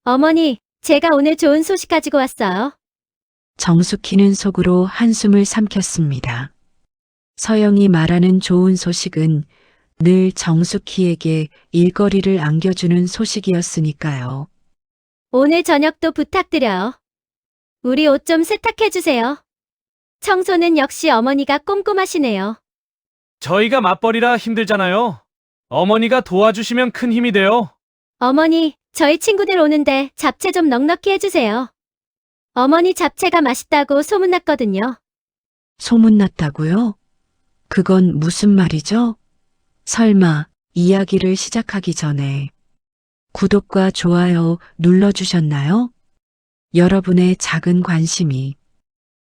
어머니, 제가 오늘 좋은 소식 가지고 왔어요. 정숙희는 속으로 한숨을 삼켰습니다. 서영이 말하는 좋은 소식은 늘 정숙희에게 일거리를 안겨주는 소식이었으니까요. 오늘 저녁도 부탁드려요. 우리 옷 좀 세탁해주세요. 청소는 역시 어머니가 꼼꼼하시네요. 저희가 맞벌이라 힘들잖아요. 어머니가 도와주시면 큰 힘이 돼요. 어머니, 저희 친구들 오는데 잡채 좀 넉넉히 해주세요. 어머니 잡채가 맛있다고 소문났거든요. 소문났다고요? 그건 무슨 말이죠? 설마 이야기를 시작하기 전에 구독과 좋아요 눌러주셨나요? 여러분의 작은 관심이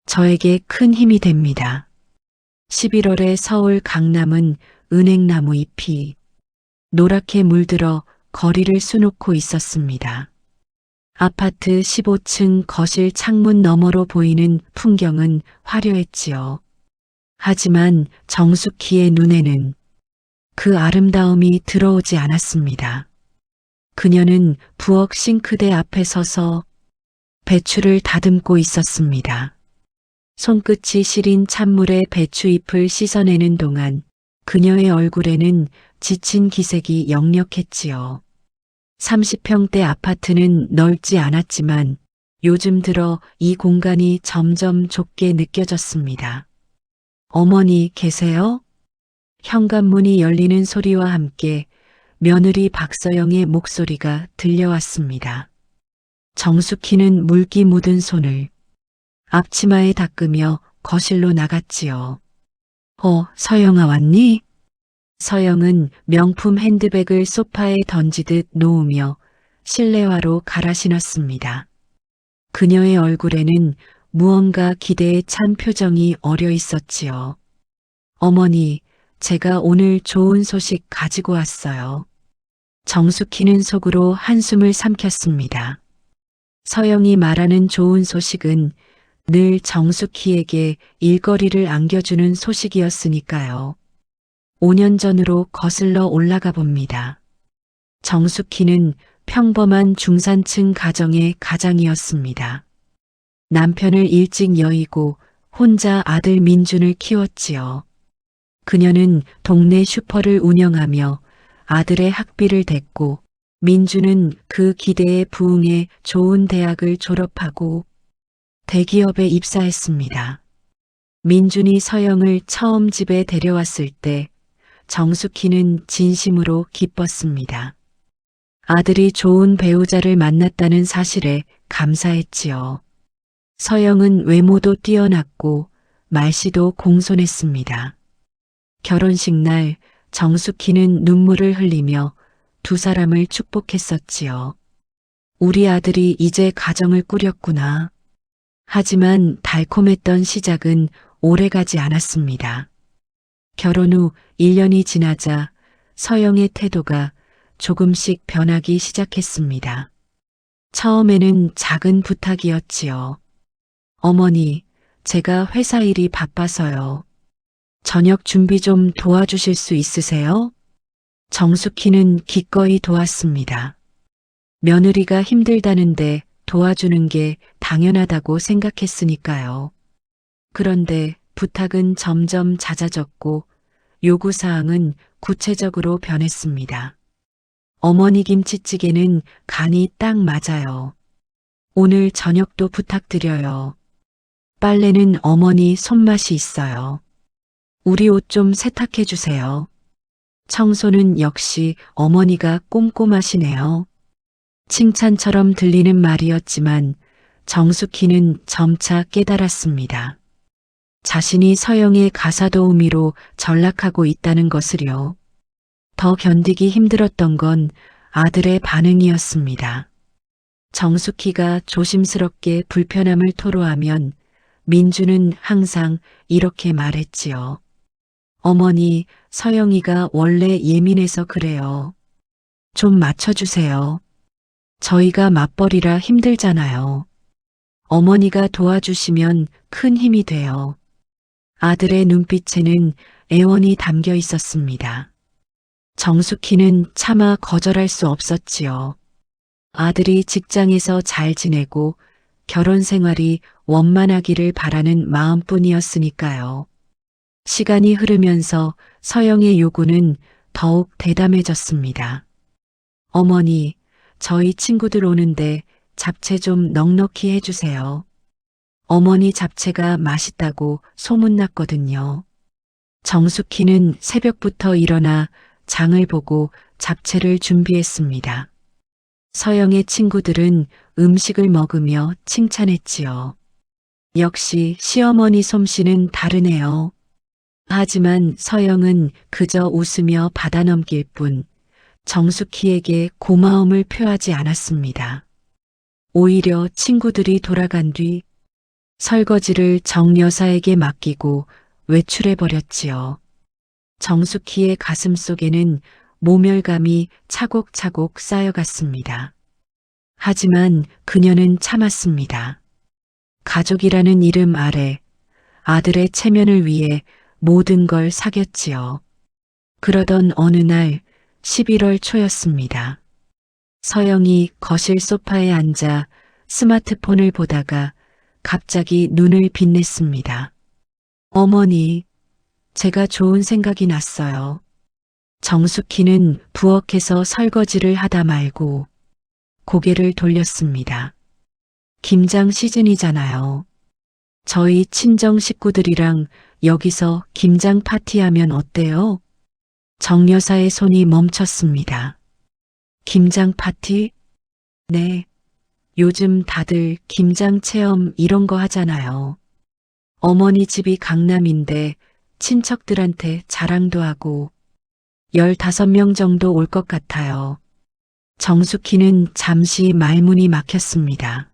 저에게 큰 힘이 됩니다. 11월의 서울 강남은 은행나무 잎이 노랗게 물들어 거리를 수놓고 있었습니다. 아파트 15층 거실 창문 너머로 보이는 풍경은 화려했지요. 하지만 정숙희의 눈에는 그 아름다움이 들어오지 않았습니다. 그녀는 부엌 싱크대 앞에 서서 배추를 다듬고 있었습니다. 손끝이 시린 찬물에 배추잎을 씻어내는 동안 그녀의 얼굴에는 지친 기색이 역력했지요. 30평대 아파트는 넓지 않았지만 요즘 들어 이 공간이 점점 좁게 느껴졌습니다. 어머니 계세요? 현관문이 열리는 소리와 함께 며느리 박서영의 목소리가 들려왔습니다. 정숙희는 물기 묻은 손을 앞치마에 닦으며 거실로 나갔지요. 서영아 왔니? 서영은 명품 핸드백을 소파에 던지듯 놓으며 실내화로 갈아 신었습니다. 그녀의 얼굴에는 무언가 기대에 찬 표정이 어려 있었지요. 어머니, 제가 오늘 좋은 소식 가지고 왔어요. 정숙희는 속으로 한숨을 삼켰습니다. 서영이 말하는 좋은 소식은 늘 정숙희에게 일거리를 안겨주는 소식이었으니까요. 5년 전으로 거슬러 올라가 봅니다. 정숙희는 평범한 중산층 가정의 가장이었습니다. 남편을 일찍 여의고 혼자 아들 민준을 키웠지요. 그녀는 동네 슈퍼를 운영하며 아들의 학비를 댔고 민준은 그 기대에 부응해 좋은 대학을 졸업하고 대기업에 입사했습니다. 민준이 서영을 처음 집에 데려왔을 때 정숙희는 진심으로 기뻤습니다. 아들이 좋은 배우자를 만났다는 사실에 감사했지요. 서영은 외모도 뛰어났고 말씨도 공손했습니다. 결혼식 날 정숙희는 눈물을 흘리며 두 사람을 축복했었지요. 우리 아들이 이제 가정을 꾸렸구나. 하지만 달콤했던 시작은 오래가지 않았습니다. 결혼 후 1년이 지나자 서영의 태도가 조금씩 변하기 시작했습니다. 처음에는 작은 부탁이었지요. 어머니, 제가 회사 일이 바빠서요. 저녁 준비 좀 도와주실 수 있으세요? 정숙희는 기꺼이 도왔습니다. 며느리가 힘들다는데 도와주는 게 당연하다고 생각했으니까요. 그런데 부탁은 점점 잦아졌고 요구사항은 구체적으로 변했습니다. 어머니 김치찌개는 간이 딱 맞아요. 오늘 저녁도 부탁드려요. 빨래는 어머니 손맛이 있어요. 우리 옷 좀 세탁해 주세요. 청소는 역시 어머니가 꼼꼼하시네요. 칭찬처럼 들리는 말이었지만 정숙희는 점차 깨달았습니다. 자신이 서영의 가사도우미로 전락하고 있다는 것을요. 더 견디기 힘들었던 건 아들의 반응이었습니다. 정숙희가 조심스럽게 불편함을 토로하면 민주는 항상 이렇게 말했지요. 어머니, 서영이가 원래 예민해서 그래요. 좀 맞춰주세요. 저희가 맞벌이라 힘들잖아요. 어머니가 도와주시면 큰 힘이 돼요. 아들의 눈빛에는 애원이 담겨 있었습니다. 정숙희는 차마 거절할 수 없었지요. 아들이 직장에서 잘 지내고 결혼 생활이 원만하기를 바라는 마음뿐이었으니까요. 시간이 흐르면서 서영의 요구는 더욱 대담해졌습니다. 어머니, 저희 친구들 오는데 잡채 좀 넉넉히 해주세요. 어머니 잡채가 맛있다고 소문났거든요. 정숙희는 새벽부터 일어나 장을 보고 잡채를 준비했습니다. 서영의 친구들은 음식을 먹으며 칭찬했지요. 역시 시어머니 솜씨는 다르네요. 하지만 서영은 그저 웃으며 받아넘길 뿐 정숙희에게 고마움을 표하지 않았습니다. 오히려 친구들이 돌아간 뒤 설거지를 정 여사에게 맡기고 외출해버렸지요. 정숙희의 가슴 속에는 모멸감이 차곡차곡 쌓여갔습니다. 하지만 그녀는 참았습니다. 가족이라는 이름 아래 아들의 체면을 위해 모든 걸 사겼지요. 그러던 어느 날 11월 초였습니다. 서영이 거실 소파에 앉아 스마트폰을 보다가 갑자기 눈을 빛냈습니다. 어머니, 제가 좋은 생각이 났어요. 정숙희는 부엌에서 설거지를 하다 말고 고개를 돌렸습니다. 김장 시즌이잖아요. 저희 친정 식구들이랑 여기서 김장 파티하면 어때요? 정 여사의 손이 멈췄습니다. 김장 파티? 네. 요즘 다들 김장 체험 이런 거 하잖아요. 어머니 집이 강남인데 친척들한테 자랑도 하고 15명 정도 올 것 같아요. 정숙희는 잠시 말문이 막혔습니다.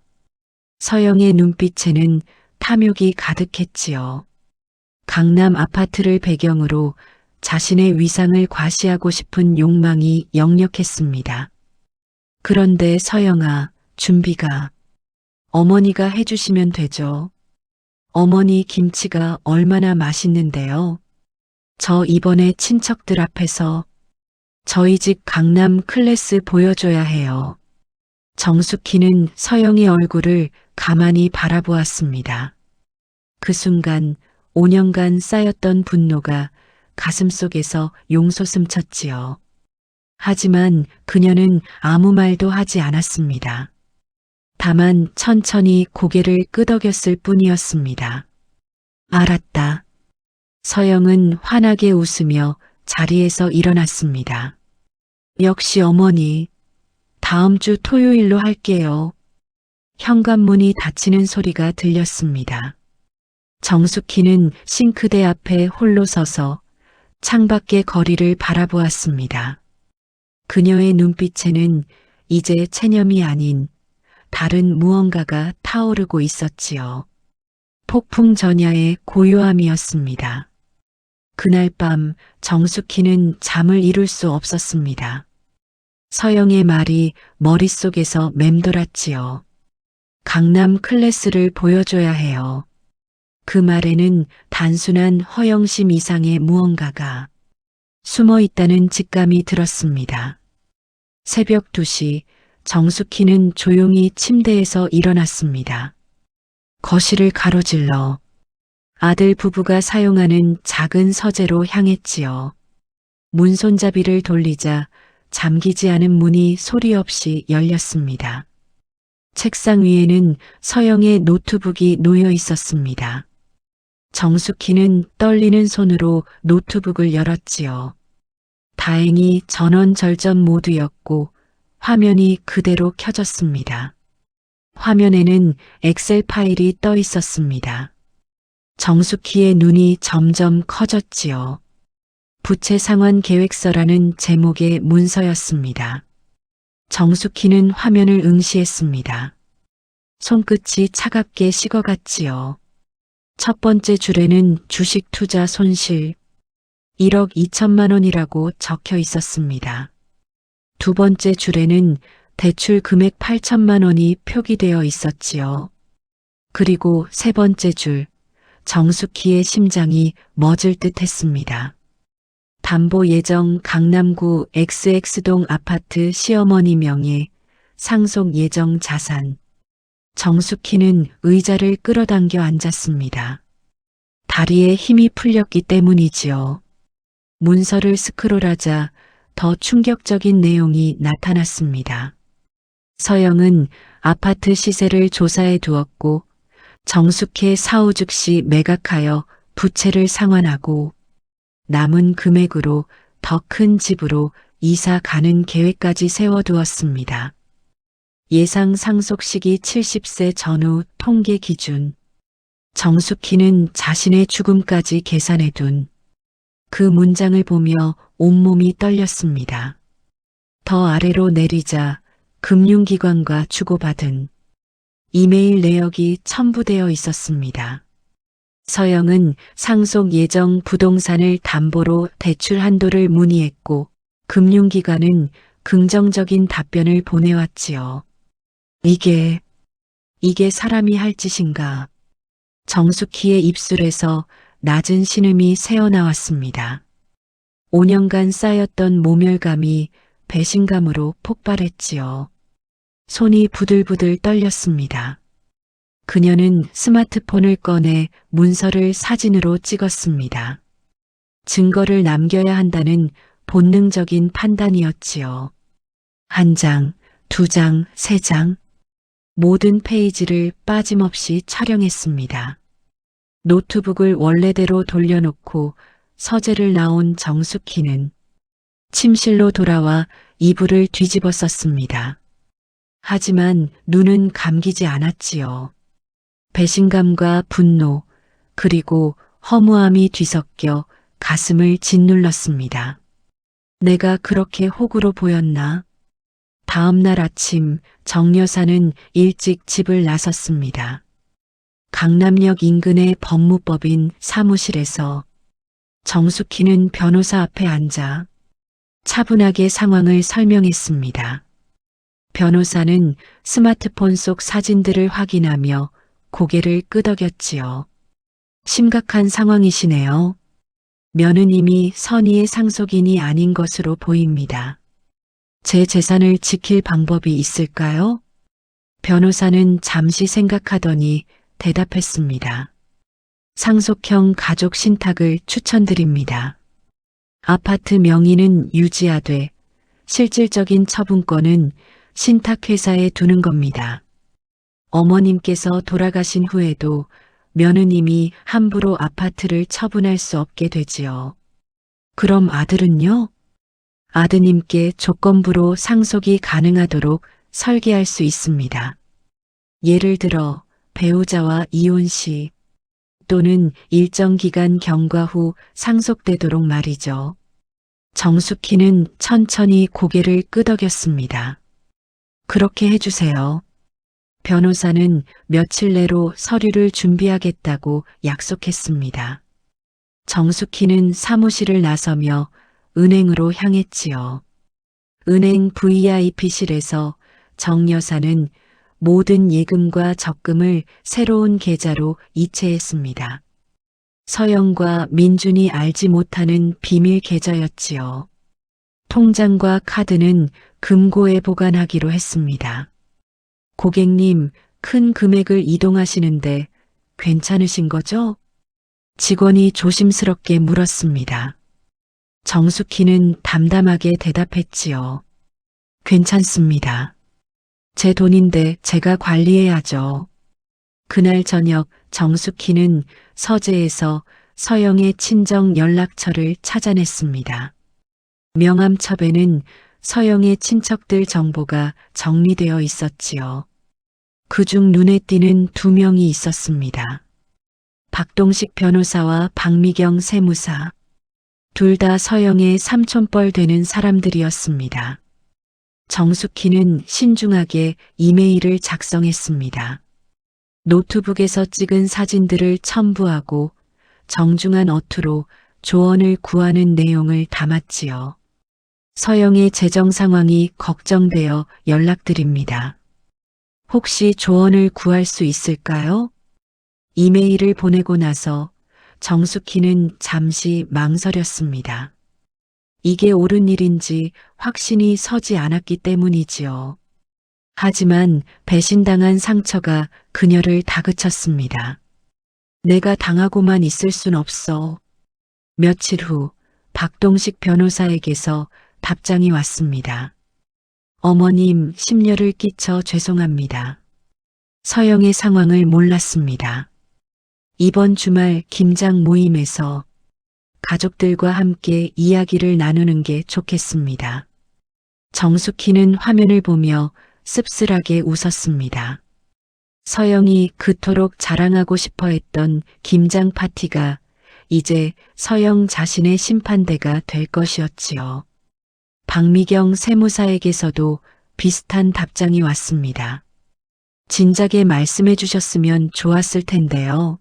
서영의 눈빛에는 탐욕이 가득했지요. 강남 아파트를 배경으로 자신의 위상을 과시하고 싶은 욕망이 역력했습니다. 그런데 서영아, 준비가 어머니가 해주시면 되죠. 어머니 김치가 얼마나 맛있는데요. 저 이번에 친척들 앞에서 저희 집 강남 클래스 보여줘야 해요. 정숙희는 서영의 얼굴을 가만히 바라보았습니다. 그 순간 5년간 쌓였던 분노가 가슴속에서 용솟음쳤지요. 하지만 그녀는 아무 말도 하지 않았습니다. 다만 천천히 고개를 끄덕였을 뿐이었습니다. 알았다. 서영은 환하게 웃으며 자리에서 일어났습니다. 역시 어머니, 다음 주 토요일로 할게요. 현관문이 닫히는 소리가 들렸습니다. 정숙희는 싱크대 앞에 홀로 서서 창밖의 거리를 바라보았습니다. 그녀의 눈빛에는 이제 체념이 아닌 다른 무언가가 타오르고 있었지요. 폭풍 전야의 고요함이었습니다. 그날 밤 정숙희는 잠을 이룰 수 없었습니다. 서영의 말이 머릿속에서 맴돌았지요. 강남 클래스를 보여줘야 해요. 그 말에는 단순한 허영심 이상의 무언가가 숨어 있다는 직감이 들었습니다. 새벽 2시 정숙희는 조용히 침대에서 일어났습니다. 거실을 가로질러 아들 부부가 사용하는 작은 서재로 향했지요. 문손잡이를 돌리자 잠기지 않은 문이 소리 없이 열렸습니다. 책상 위에는 서영의 노트북이 놓여 있었습니다. 정숙희는 떨리는 손으로 노트북을 열었지요. 다행히 전원 절전 모드였고 화면이 그대로 켜졌습니다. 화면에는 엑셀 파일이 떠 있었습니다. 정숙희의 눈이 점점 커졌지요. 부채 상환 계획서라는 제목의 문서였습니다. 정숙희는 화면을 응시했습니다. 손끝이 차갑게 식어갔지요. 첫 번째 줄에는 주식 투자 손실 1억 2천만 원이라고 적혀 있었습니다. 두 번째 줄에는 대출 금액 8천만 원이 표기되어 있었지요. 그리고 세 번째 줄, 정숙희의 심장이 멎을 듯 했습니다. 담보 예정 강남구 XX동 아파트 시어머니 명의 상속 예정 자산. 정숙희는 의자를 끌어당겨 앉았습니다. 다리에 힘이 풀렸기 때문이지요. 문서를 스크롤하자 더 충격적인 내용이 나타났습니다. 서영은 아파트 시세를 조사해 두었고 정숙희 사후 즉시 매각하여 부채를 상환하고 남은 금액으로 더 큰 집으로 이사 가는 계획까지 세워두었습니다. 예상 상속 시기 70세 전후 통계 기준. 정숙희는 자신의 죽음까지 계산해 둔 그 문장을 보며 온몸이 떨렸습니다. 더 아래로 내리자 금융기관과 주고받은 이메일 내역이 첨부되어 있었습니다. 서영은 상속 예정 부동산을 담보로 대출 한도를 문의했고 금융기관은 긍정적인 답변을 보내왔지요. 이게 사람이 할 짓인가. 정숙희의 입술에서 낮은 신음이 새어나왔습니다. 5년간 쌓였던 모멸감이 배신감으로 폭발했지요. 손이 부들부들 떨렸습니다. 그녀는 스마트폰을 꺼내 문서를 사진으로 찍었습니다. 증거를 남겨야 한다는 본능적인 판단이었지요. 1장, 2장, 3장. 모든 페이지를 빠짐없이 촬영했습니다. 노트북을 원래대로 돌려놓고 서재를 나온 정숙희는 침실로 돌아와 이불을 뒤집어 썼습니다. 하지만 눈은 감기지 않았지요. 배신감과 분노, 그리고 허무함이 뒤섞여 가슴을 짓눌렀습니다. 내가 그렇게 호구로 보였나? 다음 날 아침 정 여사는 일찍 집을 나섰습니다. 강남역 인근의 법무법인 사무실에서 정숙희는 변호사 앞에 앉아 차분하게 상황을 설명했습니다. 변호사는 스마트폰 속 사진들을 확인하며 고개를 끄덕였지요. 심각한 상황이시네요. 며느님이 선의의 상속인이 아닌 것으로 보입니다. 제 재산을 지킬 방법이 있을까요? 변호사는 잠시 생각하더니 대답했습니다. 상속형 가족 신탁을 추천드립니다. 아파트 명의는 유지하되 실질적인 처분권은 신탁회사에 두는 겁니다. 어머님께서 돌아가신 후에도 며느님이 함부로 아파트를 처분할 수 없게 되지요. 그럼 아들은요? 아드님께 조건부로 상속이 가능하도록 설계할 수 있습니다. 예를 들어 배우자와 이혼 시 또는 일정 기간 경과 후 상속되도록 말이죠. 정숙희는 천천히 고개를 끄덕였습니다. 그렇게 해주세요. 변호사는 며칠 내로 서류를 준비하겠다고 약속했습니다. 정숙희는 사무실을 나서며 은행으로 향했지요. 은행 VIP실에서 정 여사는 모든 예금과 적금을 새로운 계좌로 이체했습니다. 서영과 민준이 알지 못하는 비밀 계좌였지요. 통장과 카드는 금고에 보관하기로 했습니다. 고객님, 큰 금액을 이동하시는데 괜찮으신 거죠? 직원이 조심스럽게 물었습니다. 정숙희는 담담하게 대답했지요. 괜찮습니다. 제 돈인데 제가 관리해야죠. 그날 저녁 정숙희는 서재에서 서영의 친정 연락처를 찾아냈습니다. 명함첩에는 서영의 친척들 정보가 정리되어 있었지요. 그중 눈에 띄는 2명이 있었습니다. 박동식 변호사와 박미경 세무사. 둘 다 서영의 삼촌뻘 되는 사람들이었습니다. 정숙희는 신중하게 이메일을 작성했습니다. 노트북에서 찍은 사진들을 첨부하고 정중한 어투로 조언을 구하는 내용을 담았지요. 서영의 재정 상황이 걱정되어 연락드립니다. 혹시 조언을 구할 수 있을까요? 이메일을 보내고 나서 정숙희는 잠시 망설였습니다. 이게 옳은 일인지 확신이 서지 않았기 때문이지요. 하지만 배신당한 상처가 그녀를 다그쳤습니다. 내가 당하고만 있을 순 없어. 며칠 후 박동식 변호사에게서 답장이 왔습니다. 어머님, 심려를 끼쳐 죄송합니다. 서영의 상황을 몰랐습니다. 이번 주말 김장 모임에서 가족들과 함께 이야기를 나누는 게 좋겠습니다. 정숙희는 화면을 보며 씁쓸하게 웃었습니다. 서영이 그토록 자랑하고 싶어 했던 김장 파티가 이제 서영 자신의 심판대가 될 것이었지요. 박미경 세무사에게서도 비슷한 답장이 왔습니다. 진작에 말씀해 주셨으면 좋았을 텐데요.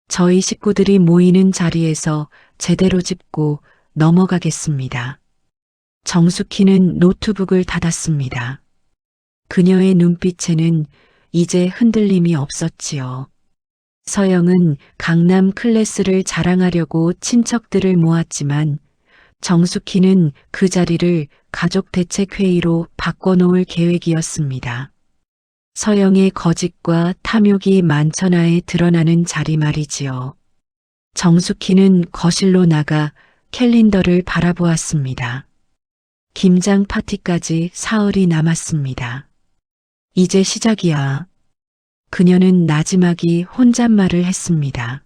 저희 식구들이 모이는 자리에서 제대로 짚고 넘어가겠습니다. 정숙희는 노트북을 닫았습니다. 그녀의 눈빛에는 이제 흔들림이 없었지요. 서영은 강남 클래스를 자랑하려고 친척들을 모았지만 정숙희는 그 자리를 가족대책회의로 바꿔놓을 계획이었습니다. 서영의 거짓과 탐욕이 만천하에 드러나는 자리 말이지요. 정숙희는 거실로 나가 캘린더를 바라보았습니다. 김장 파티까지 사흘이 남았습니다. 이제 시작이야. 그녀는 나지막이 혼잣말을 했습니다.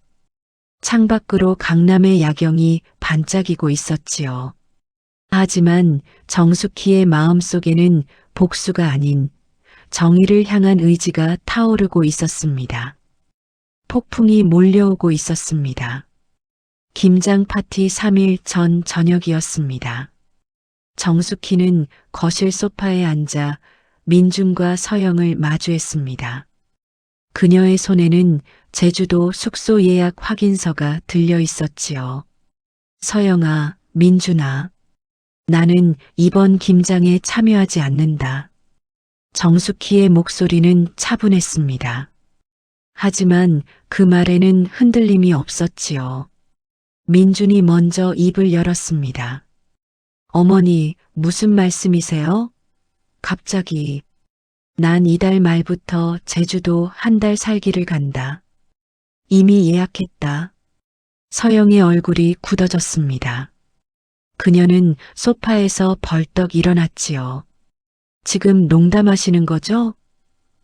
창밖으로 강남의 야경이 반짝이고 있었지요. 하지만 정숙희의 마음속에는 복수가 아닌 정의를 향한 의지가 타오르고 있었습니다. 폭풍이 몰려오고 있었습니다. 김장 파티 3일 전 저녁이었습니다. 정숙희는 거실 소파에 앉아 민준과 서영을 마주했습니다. 그녀의 손에는 제주도 숙소 예약 확인서가 들려 있었지요. 서영아, 민준아, 나는 이번 김장에 참여하지 않는다. 정숙희의 목소리는 차분했습니다. 하지만 그 말에는 흔들림이 없었지요. 민준이 먼저 입을 열었습니다. 어머니, 무슨 말씀이세요? 갑자기. 난 이달 말부터 제주도 한 달 살기를 간다. 이미 예약했다. 서영의 얼굴이 굳어졌습니다. 그녀는 소파에서 벌떡 일어났지요. 지금 농담하시는 거죠?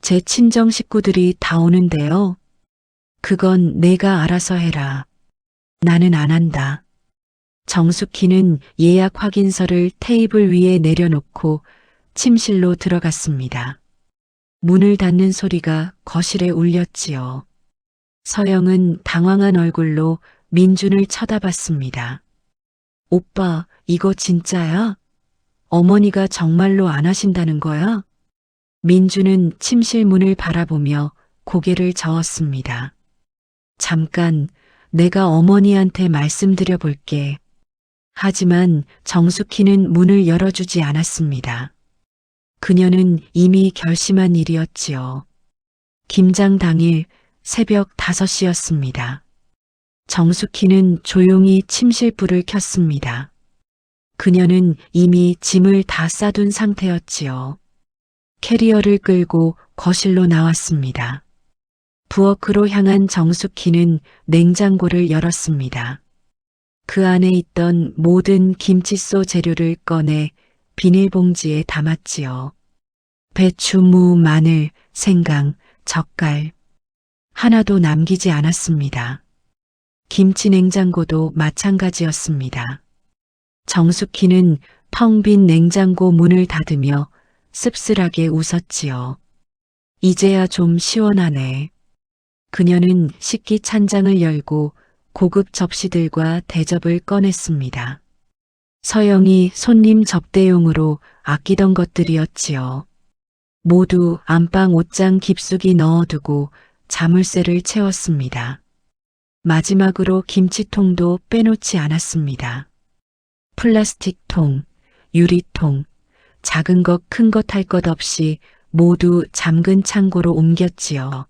제 친정 식구들이 다 오는데요. 그건 내가 알아서 해라. 나는 안 한다. 정숙희는 예약 확인서를 테이블 위에 내려놓고 침실로 들어갔습니다. 문을 닫는 소리가 거실에 울렸지요. 서영은 당황한 얼굴로 민준을 쳐다봤습니다. 오빠, 이거 진짜야? 어머니가 정말로 안 하신다는 거야? 민준은 침실 문을 바라보며 고개를 저었습니다. 잠깐, 내가 어머니한테 말씀드려 볼게. 하지만 정숙희는 문을 열어주지 않았습니다. 그녀는 이미 결심한 일이었지요. 김장 당일 새벽 5시였습니다. 정숙희는 조용히 침실 불을 켰습니다. 그녀는 이미 짐을 다 싸둔 상태였지요. 캐리어를 끌고 거실로 나왔습니다. 부엌으로 향한 정숙희는 냉장고를 열었습니다. 그 안에 있던 모든 김치소 재료를 꺼내 비닐봉지에 담았지요. 배추, 무, 마늘, 생강, 젓갈. 하나도 남기지 않았습니다. 김치 냉장고도 마찬가지였습니다. 정숙희는 텅 빈 냉장고 문을 닫으며 씁쓸하게 웃었지요. 이제야 좀 시원하네. 그녀는 식기 찬장을 열고 고급 접시들과 대접을 꺼냈습니다. 서영이 손님 접대용으로 아끼던 것들이었지요. 모두 안방 옷장 깊숙이 넣어두고 자물쇠를 채웠습니다. 마지막으로 김치통도 빼놓지 않았습니다. 플라스틱 통, 유리통, 작은 것 큰 것 할 것 없이 모두 잠근 창고로 옮겼지요.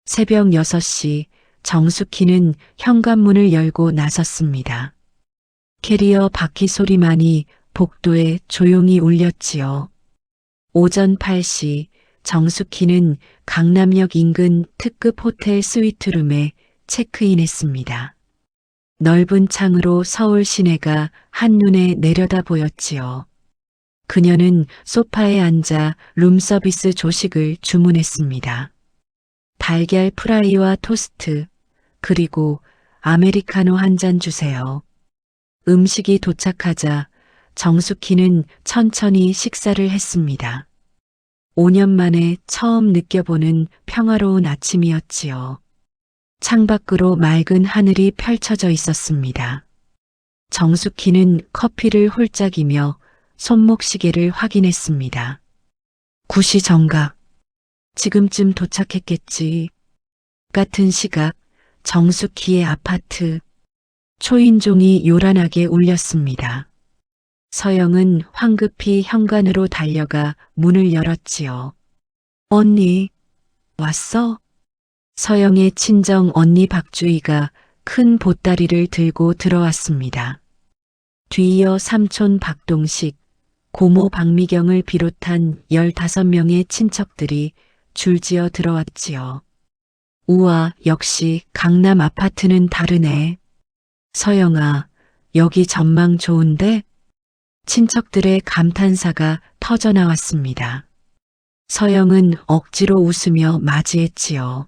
새벽 6시 정숙희는 현관문을 열고 나섰습니다. 캐리어 바퀴 소리만이 복도에 조용히 울렸지요. 오전 8시 정숙희는 강남역 인근 특급 호텔 스위트룸에 체크인했습니다. 넓은 창으로 서울 시내가 한눈에 내려다 보였지요. 그녀는 소파에 앉아 룸서비스 조식을 주문했습니다. 달걀 프라이와 토스트, 그리고 아메리카노 한 잔 주세요. 음식이 도착하자 정숙희는 천천히 식사를 했습니다. 5년 만에 처음 느껴보는 평화로운 아침이었지요. 창밖으로 맑은 하늘이 펼쳐져 있었습니다. 정숙희는 커피를 홀짝이며 손목시계를 확인했습니다. 9시 정각. 지금쯤 도착했겠지. 같은 시각 정숙희의 아파트. 초인종이 요란하게 울렸습니다. 서영은 황급히 현관으로 달려가 문을 열었지요. 언니, 왔어? 서영의 친정 언니 박주희가 큰 보따리를 들고 들어왔습니다. 뒤이어 삼촌 박동식, 고모 박미경을 비롯한 15명의 친척들이 줄지어 들어왔지요. 우와, 역시 강남 아파트는 다르네. 서영아, 여기 전망 좋은데? 친척들의 감탄사가 터져나왔습니다. 서영은 억지로 웃으며 맞이했지요.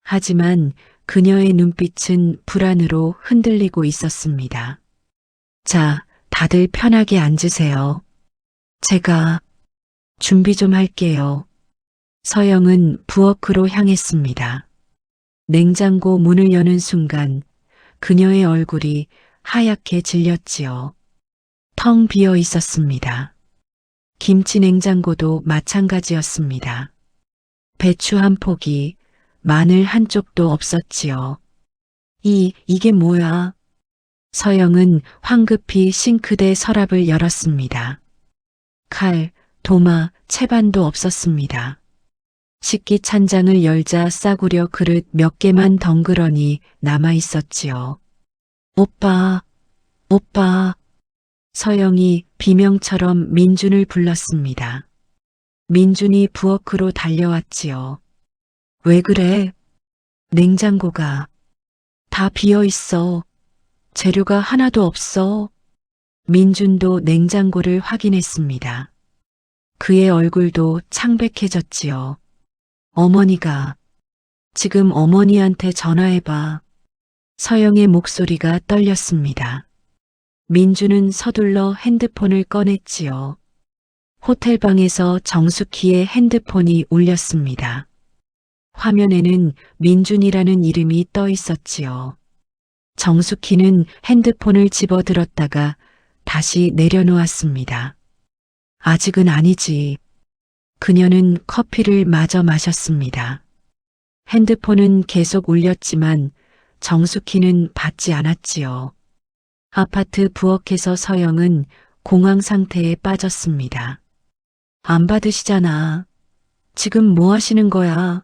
하지만 그녀의 눈빛은 불안으로 흔들리고 있었습니다. 자, 다들 편하게 앉으세요. 제가 준비 좀 할게요. 서영은 부엌으로 향했습니다. 냉장고 문을 여는 순간 그녀의 얼굴이 하얗게 질렸지요. 텅 비어 있었습니다. 김치 냉장고도 마찬가지였습니다. 배추 한 포기, 마늘 한 쪽도 없었지요. 이게 뭐야? 서영은 황급히 싱크대 서랍을 열었습니다. 칼, 도마, 채반도 없었습니다. 식기 찬장을 열자 싸구려 그릇 몇 개만 덩그러니 남아 있었지요. 오빠, 오빠. 서영이 비명처럼 민준을 불렀습니다. 민준이 부엌으로 달려왔지요. 왜 그래? 냉장고가 다 비어 있어. 재료가 하나도 없어. 민준도 냉장고를 확인했습니다. 그의 얼굴도 창백해졌지요. 어머니가 지금 어머니한테 전화해봐. 서영의 목소리가 떨렸습니다. 민주는 서둘러 핸드폰을 꺼냈지요. 호텔방에서 정숙희의 핸드폰이 울렸습니다. 화면에는 민준이라는 이름이 떠 있었지요. 정숙희는 핸드폰을 집어들었다가 다시 내려놓았습니다. 아직은 아니지. 그녀는 커피를 마저 마셨습니다. 핸드폰은 계속 울렸지만 정숙희는 받지 않았지요. 아파트 부엌에서 서영은 공황 상태에 빠졌습니다. 안 받으시잖아. 지금 뭐 하시는 거야?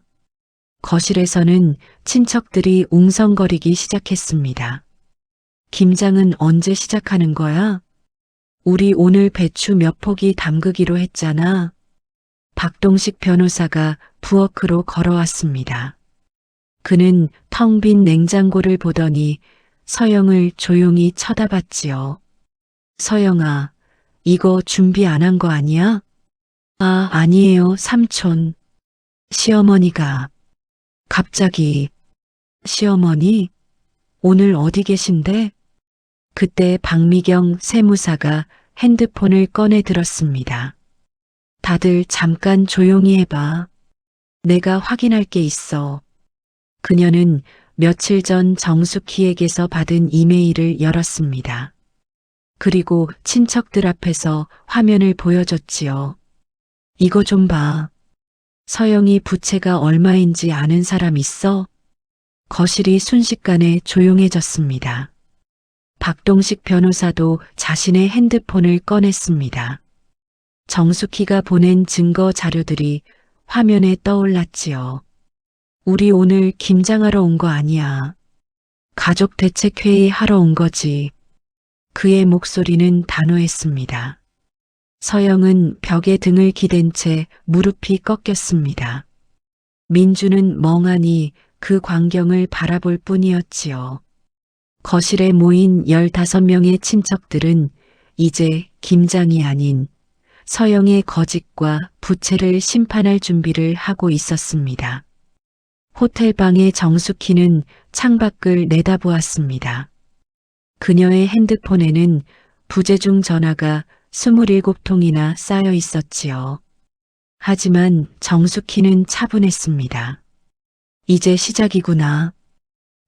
거실에서는 친척들이 웅성거리기 시작했습니다. 김장은 언제 시작하는 거야? 우리 오늘 배추 몇 포기 담그기로 했잖아. 박동식 변호사가 부엌으로 걸어왔습니다. 그는 텅 빈 냉장고를 보더니 서영을 조용히 쳐다봤지요. 서영아, 이거 준비 안 한 거 아니야? 아, 아니에요, 삼촌. 시어머니가. 갑자기. 시어머니? 오늘 어디 계신데? 그때 박미경 세무사가 핸드폰을 꺼내 들었습니다. 다들 잠깐 조용히 해봐. 내가 확인할 게 있어. 그녀는 며칠 전 정숙희에게서 받은 이메일을 열었습니다. 그리고 친척들 앞에서 화면을 보여줬지요. 이거 좀 봐. 서영이 부채가 얼마인지 아는 사람 있어? 거실이 순식간에 조용해졌습니다. 박동식 변호사도 자신의 핸드폰을 꺼냈습니다. 정숙희가 보낸 증거 자료들이 화면에 떠올랐지요. 우리 오늘 김장하러 온 거 아니야. 가족 대책회의 하러 온 거지. 그의 목소리는 단호했습니다. 서영은 벽에 등을 기댄 채 무릎이 꺾였습니다. 민주는 멍하니 그 광경을 바라볼 뿐이었지요. 거실에 모인 15명의 친척들은 이제 김장이 아닌 서영의 거짓과 부채를 심판할 준비를 하고 있었습니다. 호텔방의 정숙희는 창밖을 내다보았습니다. 그녀의 핸드폰에는 부재중 전화가 27통이나 쌓여 있었지요. 하지만 정숙희는 차분했습니다. 이제 시작이구나.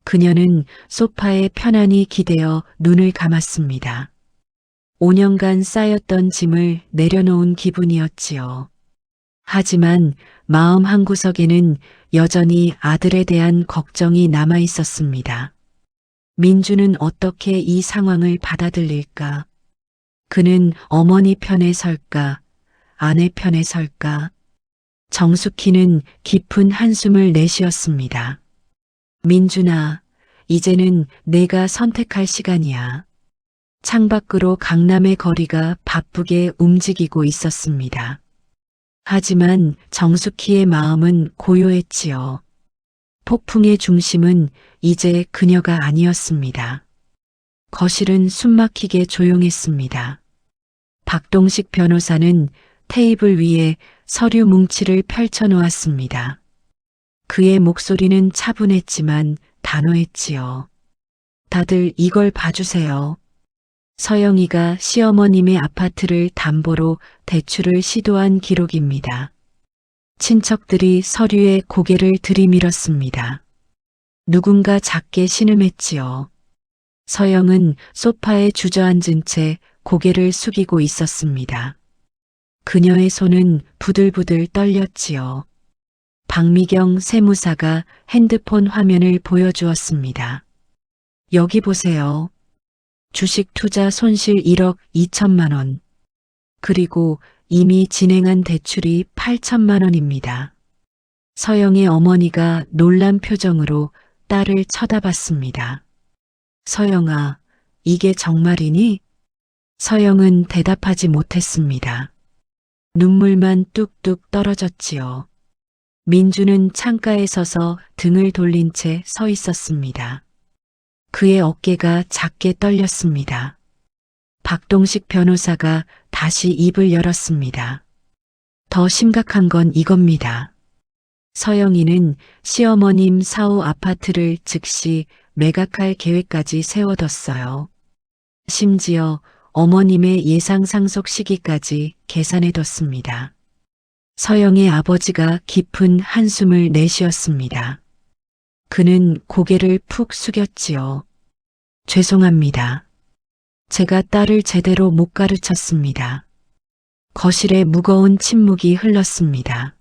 그녀는 소파에 편안히 기대어 눈을 감았습니다. 5년간 쌓였던 짐을 내려놓은 기분이었지요. 하지만 마음 한구석에는 여전히 아들에 대한 걱정이 남아 있었습니다. 민주는 어떻게 이 상황을 받아들일까? 그는 어머니 편에 설까? 아내 편에 설까? 정숙희는 깊은 한숨을 내쉬었습니다. 민준아, 이제는 내가 선택할 시간이야. 창밖으로 강남의 거리가 바쁘게 움직이고 있었습니다. 하지만 정숙희의 마음은 고요했지요. 폭풍의 중심은 이제 그녀가 아니었습니다. 거실은 숨막히게 조용했습니다. 박동식 변호사는 테이블 위에 서류 뭉치를 펼쳐놓았습니다. 그의 목소리는 차분했지만 단호했지요. 다들 이걸 봐주세요. 서영이가 시어머님의 아파트를 담보로 대출을 시도한 기록입니다. 친척들이 서류에 고개를 들이밀었습니다. 누군가 작게 신음했지요. 서영은 소파에 주저앉은 채 고개를 숙이고 있었습니다. 그녀의 손은 부들부들 떨렸지요. 박미경 세무사가 핸드폰 화면을 보여주었습니다. 여기 보세요. 주식 투자 손실 1억 2천만 원. 그리고 이미 진행한 대출이 8천만 원입니다. 서영의 어머니가 놀란 표정으로 딸을 쳐다봤습니다. 서영아, 이게 정말이니? 서영은 대답하지 못했습니다. 눈물만 뚝뚝 떨어졌지요. 민주는 창가에 서서 등을 돌린 채 서 있었습니다. 그의 어깨가 작게 떨렸습니다. 박동식 변호사가 다시 입을 열었습니다. 더 심각한 건 이겁니다. 서영이는 시어머님 사후 아파트를 즉시 매각할 계획까지 세워뒀어요. 심지어 어머님의 예상 상속 시기까지 계산해뒀습니다. 서영의 아버지가 깊은 한숨을 내쉬었습니다. 그는 고개를 푹 숙였지요. 죄송합니다. 제가 딸을 제대로 못 가르쳤습니다. 거실에 무거운 침묵이 흘렀습니다.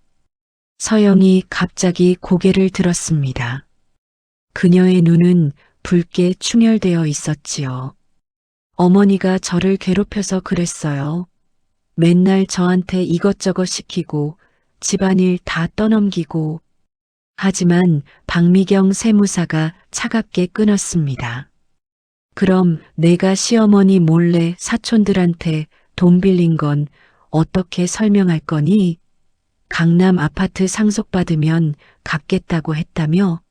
서영이 갑자기 고개를 들었습니다. 그녀의 눈은 붉게 충혈되어 있었지요. 어머니가 저를 괴롭혀서 그랬어요. 맨날 저한테 이것저것 시키고 집안일 다 떠넘기고. 하지만 박미경 세무사가 차갑게 끊었습니다. 그럼 내가 시어머니 몰래 사촌들한테 돈 빌린 건 어떻게 설명할 거니? 강남 아파트 상속받으면 갚겠다고 했다며?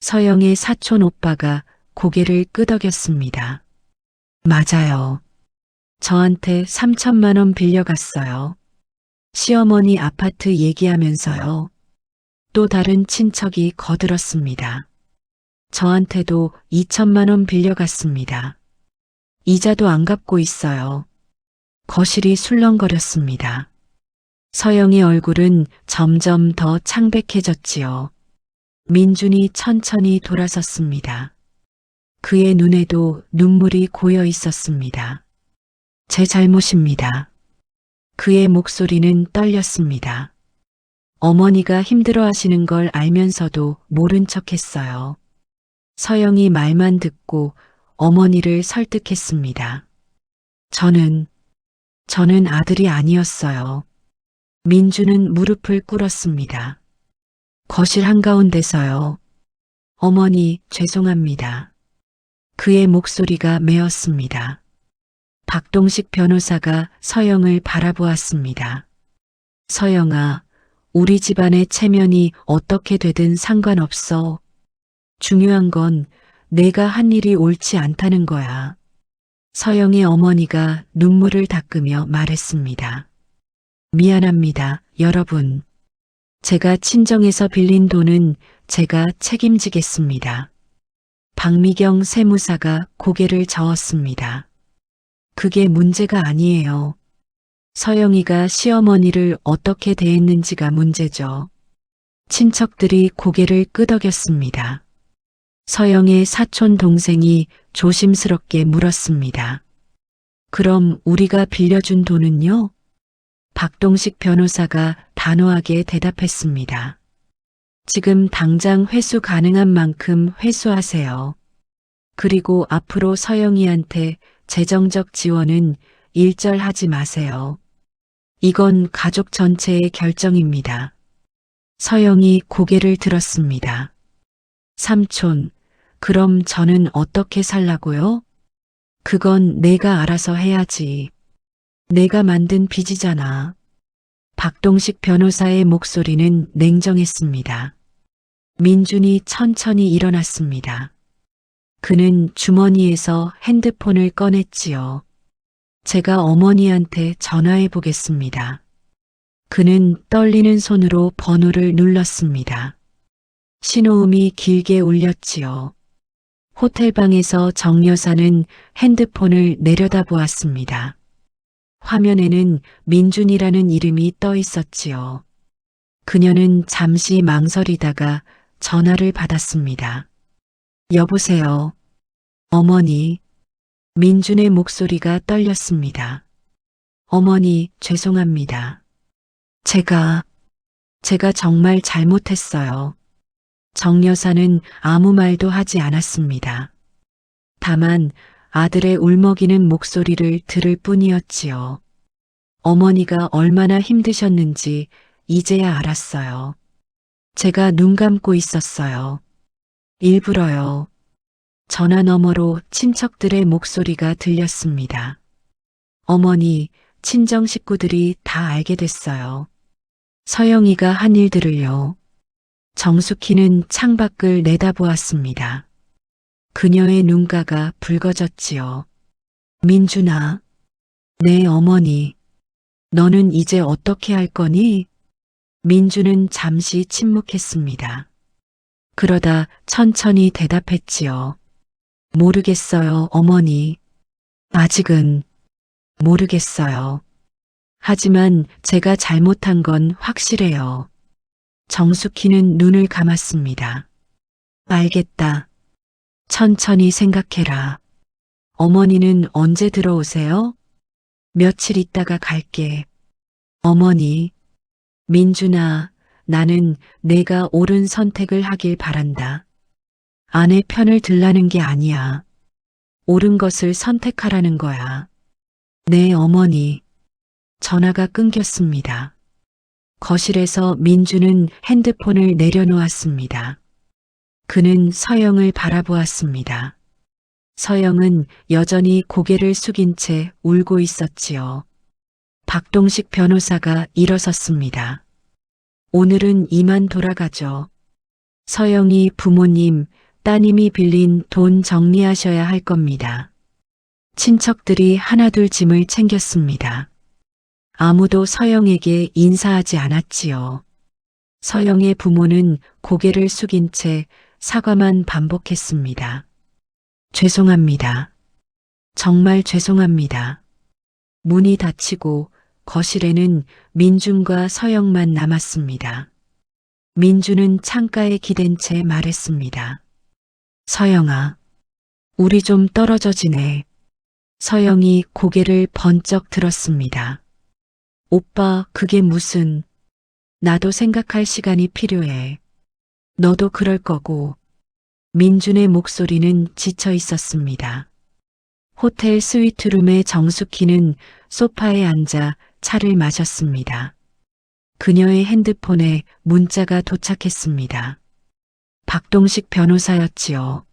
서영의 사촌 오빠가 고개를 끄덕였습니다. 맞아요. 저한테 3천만 원 빌려갔어요. 시어머니 아파트 얘기하면서요. 또 다른 친척이 거들었습니다. 저한테도 2천만 원 빌려갔습니다. 이자도 안 갚고 있어요. 거실이 술렁거렸습니다. 서영의 얼굴은 점점 더 창백해졌지요. 민준이 천천히 돌아섰습니다. 그의 눈에도 눈물이 고여 있었습니다. 제 잘못입니다. 그의 목소리는 떨렸습니다. 어머니가 힘들어하시는 걸 알면서도 모른 척했어요. 서영이 말만 듣고 어머니를 설득했습니다. 저는 아들이 아니었어요. 민주는 무릎을 꿇었습니다. 거실 한가운데서요. 어머니, 죄송합니다. 그의 목소리가 메었습니다. 박동식 변호사가 서영을 바라보았습니다. 서영아, 우리 집안의 체면이 어떻게 되든 상관없어. 중요한 건 내가 한 일이 옳지 않다는 거야. 서영의 어머니가 눈물을 닦으며 말했습니다. 미안합니다, 여러분. 제가 친정에서 빌린 돈은 제가 책임지겠습니다. 박미경 세무사가 고개를 저었습니다. 그게 문제가 아니에요. 서영이가 시어머니를 어떻게 대했는지가 문제죠. 친척들이 고개를 끄덕였습니다. 서영의 사촌 동생이 조심스럽게 물었습니다. 그럼 우리가 빌려준 돈은요? 박동식 변호사가 단호하게 대답했습니다. 지금 당장 회수 가능한 만큼 회수하세요. 그리고 앞으로 서영이한테 재정적 지원은 일절하지 마세요. 이건 가족 전체의 결정입니다. 서영이 고개를 들었습니다. 삼촌, 그럼 저는 어떻게 살라고요? 그건 내가 알아서 해야지. 내가 만든 빚이잖아. 박동식 변호사의 목소리는 냉정했습니다. 민준이 천천히 일어났습니다. 그는 주머니에서 핸드폰을 꺼냈지요. 제가 어머니한테 전화해 보겠습니다. 그는 떨리는 손으로 번호를 눌렀습니다. 신호음이 길게 울렸지요. 호텔방에서 정 여사는 핸드폰을 내려다보았습니다. 화면에는 민준이라는 이름이 떠 있었지요. 그녀는 잠시 망설이다가 전화를 받았습니다. 여보세요. 어머니. 민준의 목소리가 떨렸습니다. 어머니, 죄송합니다. 제가 정말 잘못했어요. 정 여사는 아무 말도 하지 않았습니다. 다만 아들의 울먹이는 목소리를 들을 뿐이었지요. 어머니가 얼마나 힘드셨는지 이제야 알았어요. 제가 눈 감고 있었어요. 일부러요. 전화 너머로 친척들의 목소리가 들렸습니다. 어머니, 친정 식구들이 다 알게 됐어요. 서영이가 한 일들을요. 정숙희는 창밖을 내다보았습니다. 그녀의 눈가가 붉어졌지요. 민준아, 네 어머니, 너는 이제 어떻게 할 거니? 민준은 잠시 침묵했습니다. 그러다 천천히 대답했지요. 모르겠어요, 어머니. 아직은 모르겠어요. 하지만 제가 잘못한 건 확실해요. 정숙희는 눈을 감았습니다. 알겠다. 천천히 생각해라. 어머니는 언제 들어오세요? 며칠 있다가 갈게. 어머니, 민준아, 나는 내가 옳은 선택을 하길 바란다. 아내 편을 들라는 게 아니야. 옳은 것을 선택하라는 거야. 네, 어머니. 전화가 끊겼습니다. 거실에서 민주는 핸드폰을 내려놓았습니다. 그는 서영을 바라보았습니다. 서영은 여전히 고개를 숙인 채 울고 있었지요. 박동식 변호사가 일어섰습니다. 오늘은 이만 돌아가죠. 서영이 부모님, 따님이 빌린 돈 정리하셔야 할 겁니다. 친척들이 하나둘 짐을 챙겼습니다. 아무도 서영에게 인사하지 않았지요. 서영의 부모는 고개를 숙인 채 사과만 반복했습니다. 죄송합니다. 정말 죄송합니다. 문이 닫히고 거실에는 민준과 서영만 남았습니다. 민준은 창가에 기댄 채 말했습니다. 서영아, 우리 좀 떨어져 지내. 서영이 고개를 번쩍 들었습니다. 오빠, 그게 무슨... 나도 생각할 시간이 필요해. 너도 그럴 거고. 민준의 목소리는 지쳐 있었습니다. 호텔 스위트룸의 정숙희는 소파에 앉아 차를 마셨습니다. 그녀의 핸드폰에 문자가 도착했습니다. 박동식 변호사였지요.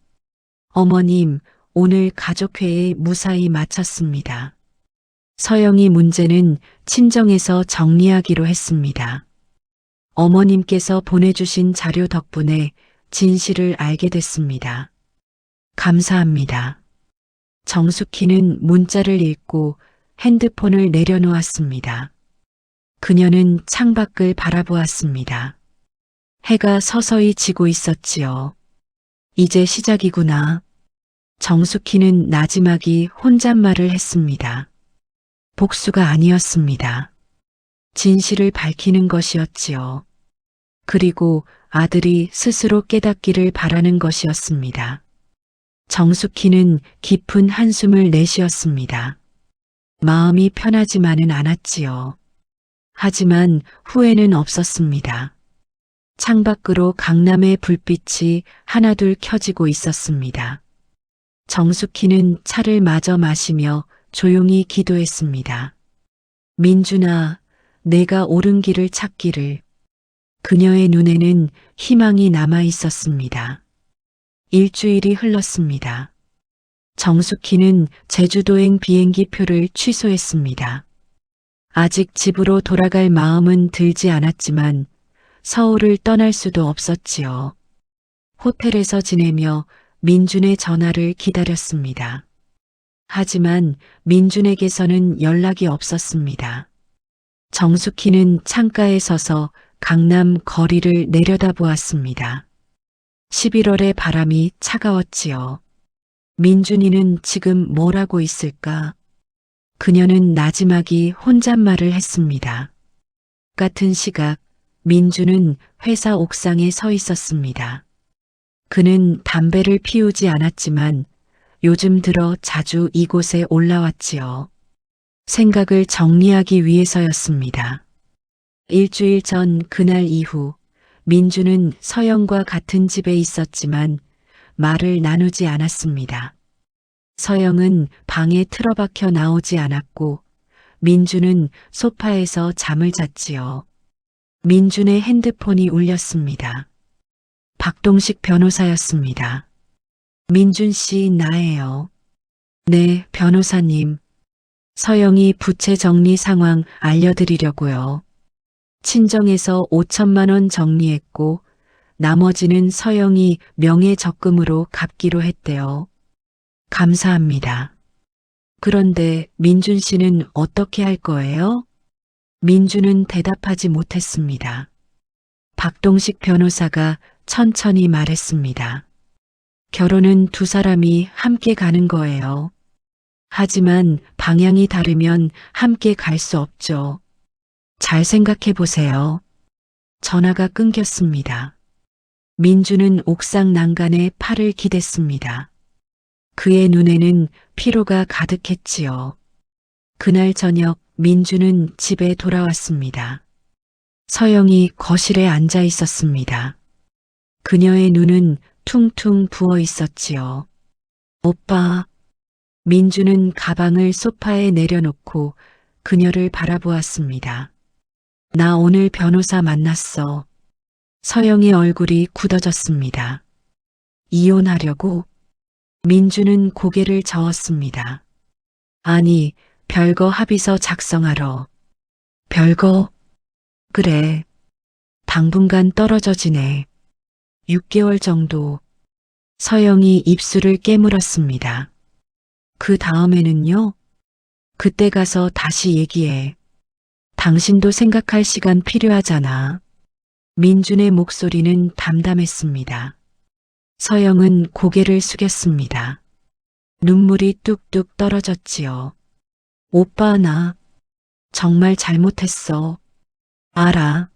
어머님, 오늘 가족회의 무사히 마쳤습니다. 서영이 문제는 친정에서 정리하기로 했습니다. 어머님께서 보내주신 자료 덕분에 진실을 알게 됐습니다. 감사합니다. 정숙희는 문자를 읽고 핸드폰을 내려놓았습니다. 그녀는 창밖을 바라보았습니다. 해가 서서히 지고 있었지요. 이제 시작이구나. 정숙희는 나지막이 혼잣말을 했습니다. 복수가 아니었습니다. 진실을 밝히는 것이었지요. 그리고 아들이 스스로 깨닫기를 바라는 것이었습니다. 정숙희는 깊은 한숨을 내쉬었습니다. 마음이 편하지만은 않았지요. 하지만 후회는 없었습니다. 창밖으로 강남의 불빛이 하나둘 켜지고 있었습니다. 정숙희는 차를 마저 마시며 조용히 기도했습니다. 민준아, 내가 옳은 길을 찾기를. 그녀의 눈에는 희망이 남아 있었습니다. 일주일이 흘렀습니다. 정숙희는 제주도행 비행기 표를 취소했습니다. 아직 집으로 돌아갈 마음은 들지 않았지만 서울을 떠날 수도 없었지요. 호텔에서 지내며 민준의 전화를 기다렸습니다. 하지만 민준에게서는 연락이 없었습니다. 정숙희는 창가에 서서 강남 거리를 내려다보았습니다. 11월의 바람이 차가웠지요. 민준이는 지금 뭘 하고 있을까? 그녀는 나지막이 혼잣말을 했습니다. 같은 시각 민준은 회사 옥상에 서 있었습니다. 그는 담배를 피우지 않았지만 요즘 들어 자주 이곳에 올라왔지요. 생각을 정리하기 위해서였습니다. 일주일 전 그날 이후 민준은 서영과 같은 집에 있었지만 말을 나누지 않았습니다. 서영은 방에 틀어박혀 나오지 않았고 민준은 소파에서 잠을 잤지요. 민준의 핸드폰이 울렸습니다. 박동식 변호사였습니다. 민준 씨, 나예요. 네, 변호사님. 서영이 부채 정리 상황 알려드리려고요. 친정에서 5천만 원 정리했고 나머지는 서영이 명예 적금으로 갚기로 했대요. 감사합니다. 그런데 민준 씨는 어떻게 할 거예요? 민준은 대답하지 못했습니다. 박동식 변호사가 천천히 말했습니다. 결혼은 두 사람이 함께 가는 거예요. 하지만 방향이 다르면 함께 갈 수 없죠. 잘 생각해 보세요. 전화가 끊겼습니다. 민준은 옥상 난간에 팔을 기댔습니다. 그의 눈에는 피로가 가득했지요. 그날 저녁 민준은 집에 돌아왔습니다. 서영이 거실에 앉아 있었습니다. 그녀의 눈은 퉁퉁 부어 있었지요. 오빠. 민준은 가방을 소파에 내려놓고 그녀를 바라보았습니다. 나 오늘 변호사 만났어. 서영의 얼굴이 굳어졌습니다. 이혼하려고? 민준은 고개를 저었습니다. 아니, 별거 합의서 작성하러. 별거? 그래. 당분간 떨어져 지내. 6개월 정도. 서영이 입술을 깨물었습니다. 그 다음에는요? 그때 가서 다시 얘기해. 당신도 생각할 시간 필요하잖아. 민준의 목소리는 담담했습니다. 서영은 고개를 숙였습니다. 눈물이 뚝뚝 떨어졌지요. 오빠, 나 정말 잘못했어. 알아.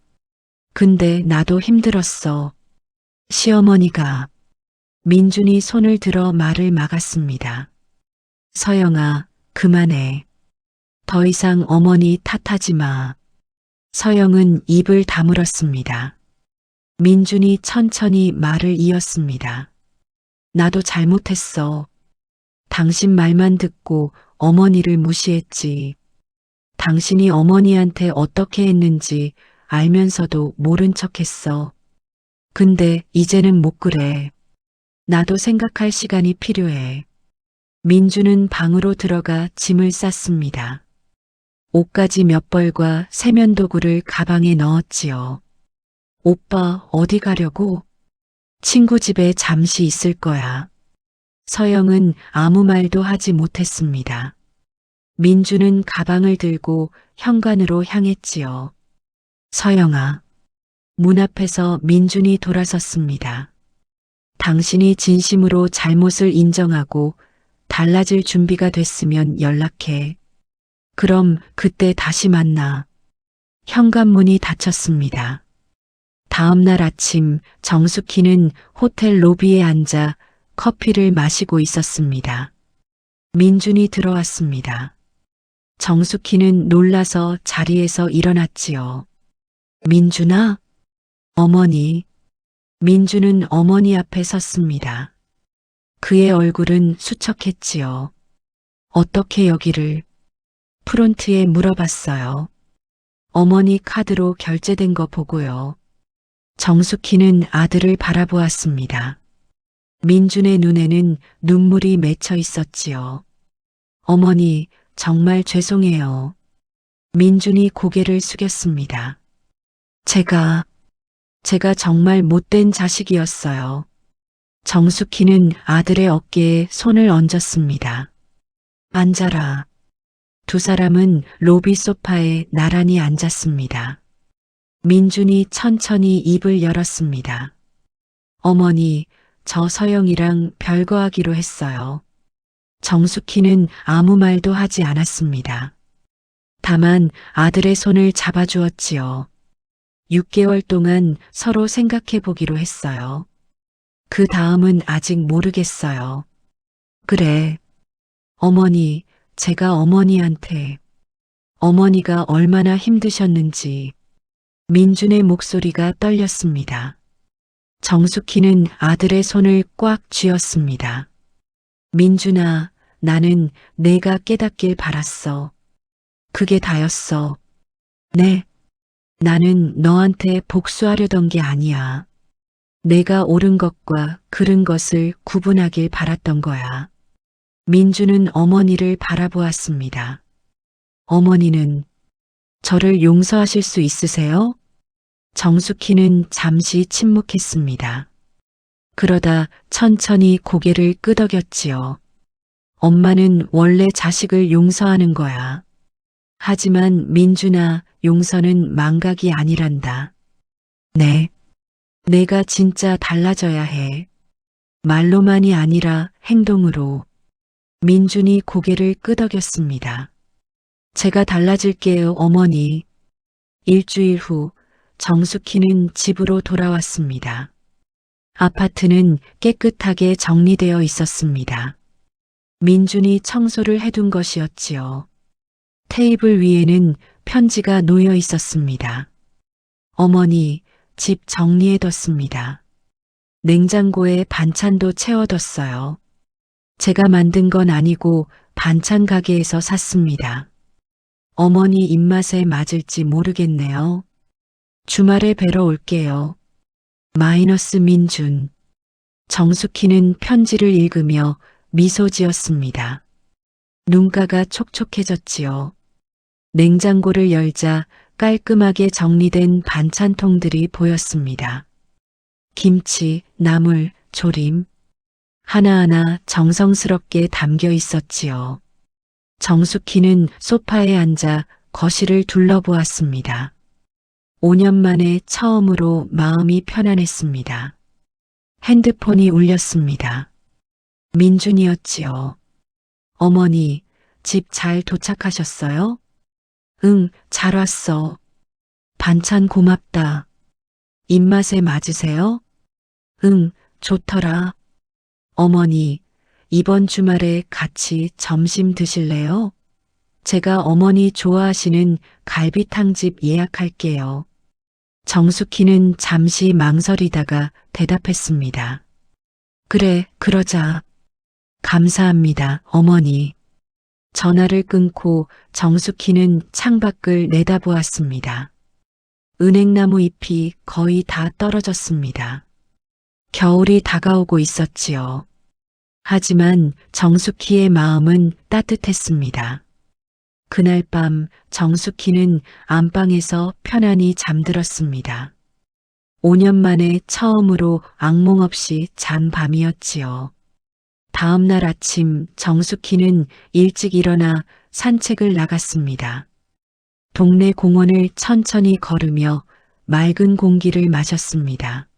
근데 나도 힘들었어. 시어머니가. 민준이 손을 들어 말을 막았습니다. 서영아, 그만해. 더 이상 어머니 탓하지 마. 서영은 입을 다물었습니다. 민준이 천천히 말을 이었습니다. 나도 잘못했어. 당신 말만 듣고 어머니를 무시했지. 당신이 어머니한테 어떻게 했는지 알면서도 모른 척했어. 근데 이제는 못 그래. 나도 생각할 시간이 필요해. 민준은 방으로 들어가 짐을 쌌습니다. 옷가지 몇 벌과 세면도구를 가방에 넣었지요. 오빠 어디 가려고? 친구 집에 잠시 있을 거야. 서영은 아무 말도 하지 못했습니다. 민주는 가방을 들고 현관으로 향했지요. 서영아. 문 앞에서 민준이 돌아섰습니다. 당신이 진심으로 잘못을 인정하고 달라질 준비가 됐으면 연락해. 그럼 그때 다시 만나. 현관문이 닫혔습니다. 다음 날 아침 정숙희는 호텔 로비에 앉아 커피를 마시고 있었습니다. 민준이 들어왔습니다. 정숙희는 놀라서 자리에서 일어났지요. 민준아? 어머니. 민준은 어머니 앞에 섰습니다. 그의 얼굴은 수척했지요. 어떻게 여기를? 프론트에 물어봤어요. 어머니 카드로 결제된 거 보고요. 정숙희는 아들을 바라보았습니다. 민준의 눈에는 눈물이 맺혀 있었지요. 어머니, 정말 죄송해요. 민준이 고개를 숙였습니다. 제가 정말 못된 자식이었어요. 정숙희는 아들의 어깨에 손을 얹었습니다. 앉아라. 두 사람은 로비 소파에 나란히 앉았습니다. 민준이 천천히 입을 열었습니다. 어머니, 저 서영이랑 별거하기로 했어요. 정숙희는 아무 말도 하지 않았습니다. 다만 아들의 손을 잡아주었지요. 6개월 동안 서로 생각해 보기로 했어요. 그 다음은 아직 모르겠어요. 그래. 어머니, 제가 어머니한테 어머니가 얼마나 힘드셨는지. 민준의 목소리가 떨렸습니다. 정숙희는 아들의 손을 꽉 쥐었습니다. 민준아, 나는 내가 깨닫길 바랐어. 그게 다였어. 네. 나는 너한테 복수하려던 게 아니야. 내가 옳은 것과 그른 것을 구분하길 바랐던 거야. 민주는 어머니를 바라보았습니다. 어머니는 저를 용서하실 수 있으세요? 정숙희는 잠시 침묵했습니다. 그러다 천천히 고개를 끄덕였지요. 엄마는 원래 자식을 용서하는 거야. 하지만 민준아, 용서는 망각이 아니란다. 네. 내가 진짜 달라져야 해. 말로만이 아니라 행동으로. 민준이 고개를 끄덕였습니다. 제가 달라질게요, 어머니. 일주일 후 정숙희는 집으로 돌아왔습니다. 아파트는 깨끗하게 정리되어 있었습니다. 민준이 청소를 해둔 것이었지요. 테이블 위에는 편지가 놓여 있었습니다. 어머니, 집 정리해뒀습니다. 냉장고에 반찬도 채워뒀어요. 제가 만든 건 아니고 반찬 가게에서 샀습니다. 어머니 입맛에 맞을지 모르겠네요. 주말에 뵈러 올게요. 마이너스 민준. 정숙희는 편지를 읽으며 미소 지었습니다. 눈가가 촉촉해졌지요. 냉장고를 열자 깔끔하게 정리된 반찬통들이 보였습니다. 김치, 나물, 조림. 하나하나 정성스럽게 담겨 있었지요. 정숙희는 소파에 앉아 거실을 둘러보았습니다. 5년 만에 처음으로 마음이 편안했습니다. 핸드폰이 울렸습니다. 민준이었지요. 어머니, 집 잘 도착하셨어요? 응, 잘 왔어. 반찬 고맙다. 입맛에 맞으세요? 응, 좋더라. 어머니, 이번 주말에 같이 점심 드실래요? 제가 어머니 좋아하시는 갈비탕집 예약할게요. 정숙희는 잠시 망설이다가 대답했습니다. 그래, 그러자. 감사합니다, 어머니. 전화를 끊고 정숙희는 창밖을 내다보았습니다. 은행나무 잎이 거의 다 떨어졌습니다. 겨울이 다가오고 있었지요. 하지만 정숙희의 마음은 따뜻했습니다. 그날 밤 정숙희는 안방에서 편안히 잠들었습니다. 5년 만에 처음으로 악몽 없이 잔 밤이었지요. 다음 날 아침 정숙희는 일찍 일어나 산책을 나갔습니다. 동네 공원을 천천히 걸으며 맑은 공기를 마셨습니다.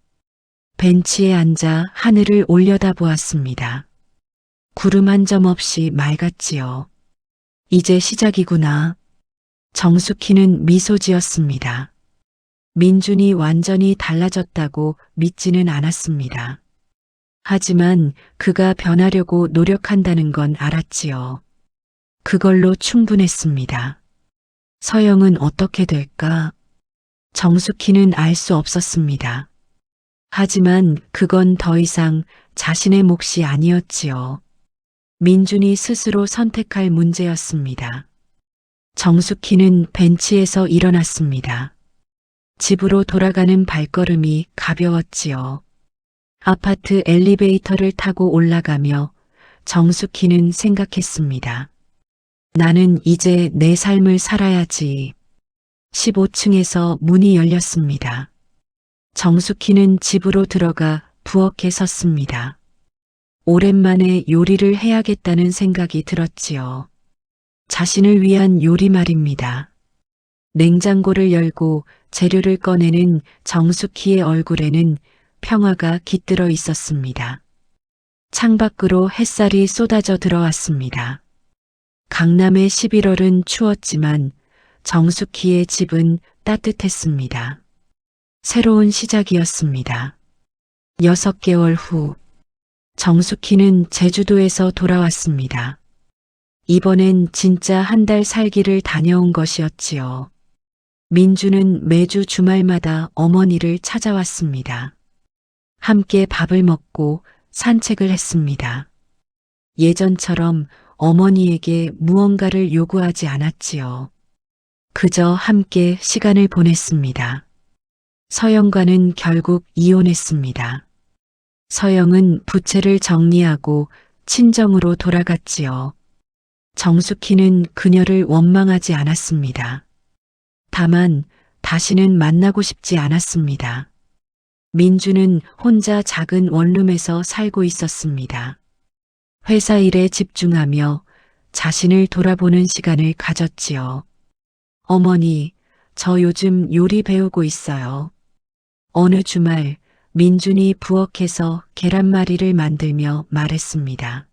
벤치에 앉아 하늘을 올려다보았습니다. 구름 한 점 없이 맑았지요. 이제 시작이구나. 정숙희는 미소 지었습니다. 민준이 완전히 달라졌다고 믿지는 않았습니다. 하지만 그가 변하려고 노력한다는 건 알았지요. 그걸로 충분했습니다. 서영은 어떻게 될까? 정숙희는 알 수 없었습니다. 하지만 그건 더 이상 자신의 몫이 아니었지요. 민준이 스스로 선택할 문제였습니다. 정숙희는 벤치에서 일어났습니다. 집으로 돌아가는 발걸음이 가벼웠지요. 아파트 엘리베이터를 타고 올라가며 정숙희는 생각했습니다. 나는 이제 내 삶을 살아야지. 15층에서 문이 열렸습니다. 정숙희는 집으로 들어가 부엌에 섰습니다. 오랜만에 요리를 해야겠다는 생각이 들었지요. 자신을 위한 요리 말입니다. 냉장고를 열고 재료를 꺼내는 정숙희의 얼굴에는 평화가 깃들어 있었습니다. 창밖으로 햇살이 쏟아져 들어왔습니다. 강남의 11월은 추웠지만 정숙희의 집은 따뜻했습니다. 새로운 시작이었습니다. 6개월 후 정숙희는 제주도에서 돌아왔습니다. 이번엔 진짜 한 달 살기를 다녀온 것이었지요. 민주는 매주 주말마다 어머니를 찾아왔습니다. 함께 밥을 먹고 산책을 했습니다. 예전처럼 어머니에게 무언가를 요구하지 않았지요. 그저 함께 시간을 보냈습니다. 서영과는 결국 이혼했습니다. 서영은 부채를 정리하고 친정으로 돌아갔지요. 정숙희는 그녀를 원망하지 않았습니다. 다만 다시는 만나고 싶지 않았습니다. 민주는 혼자 작은 원룸에서 살고 있었습니다. 회사 일에 집중하며 자신을 돌아보는 시간을 가졌지요. 어머니, 저 요즘 요리 배우고 있어요. 어느 주말 민준이 부엌에서 계란말이를 만들며 말했습니다.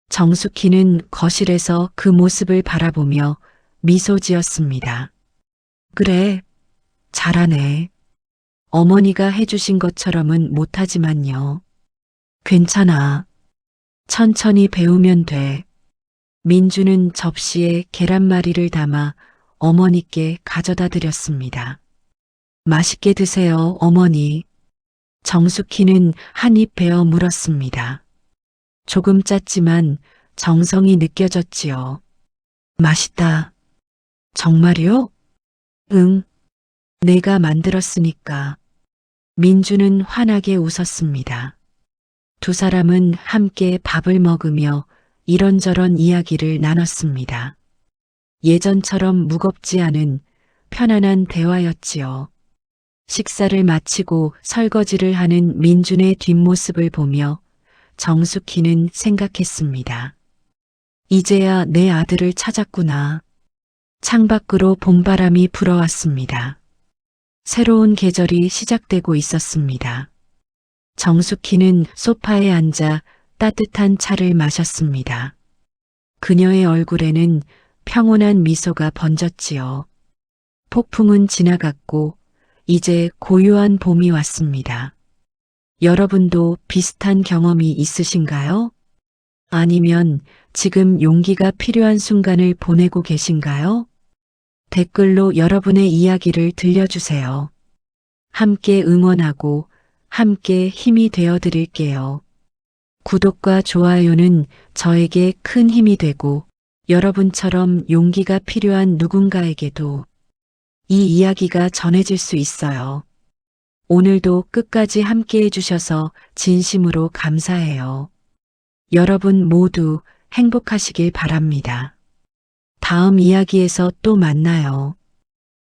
정숙희는 거실에서 그 모습을 바라보며 미소 지었습니다. 그래, 잘하네. 어머니가 해주신 것처럼은 못하지만요. 괜찮아. 천천히 배우면 돼. 민주는 접시에 계란말이를 담아 어머니께 가져다 드렸습니다. 맛있게 드세요, 어머니. 정숙희는 한 입 베어 물었습니다. 조금 짰지만 정성이 느껴졌지요. 맛있다. 정말요? 응. 내가 만들었으니까. 민주는 환하게 웃었습니다. 두 사람은 함께 밥을 먹으며 이런저런 이야기를 나눴습니다. 예전처럼 무겁지 않은 편안한 대화였지요. 식사를 마치고 설거지를 하는 민준의 뒷모습을 보며 정숙희는 생각했습니다. 이제야 내 아들을 찾았구나. 창밖으로 봄바람이 불어왔습니다. 새로운 계절이 시작되고 있었습니다. 정숙희는 소파에 앉아 따뜻한 차를 마셨습니다. 그녀의 얼굴에는 평온한 미소가 번졌지요. 폭풍은 지나갔고 이제 고요한 봄이 왔습니다. 여러분도 비슷한 경험이 있으신가요? 아니면 지금 용기가 필요한 순간을 보내고 계신가요? 댓글로 여러분의 이야기를 들려주세요. 함께 응원하고 함께 힘이 되어 드릴게요. 구독과 좋아요는 저에게 큰 힘이 되고 여러분처럼 용기가 필요한 누군가에게도 이 이야기가 전해질 수 있어요. 오늘도 끝까지 함께 해주셔서 진심으로 감사해요. 여러분 모두 행복하시길 바랍니다. 다음 이야기에서 또 만나요.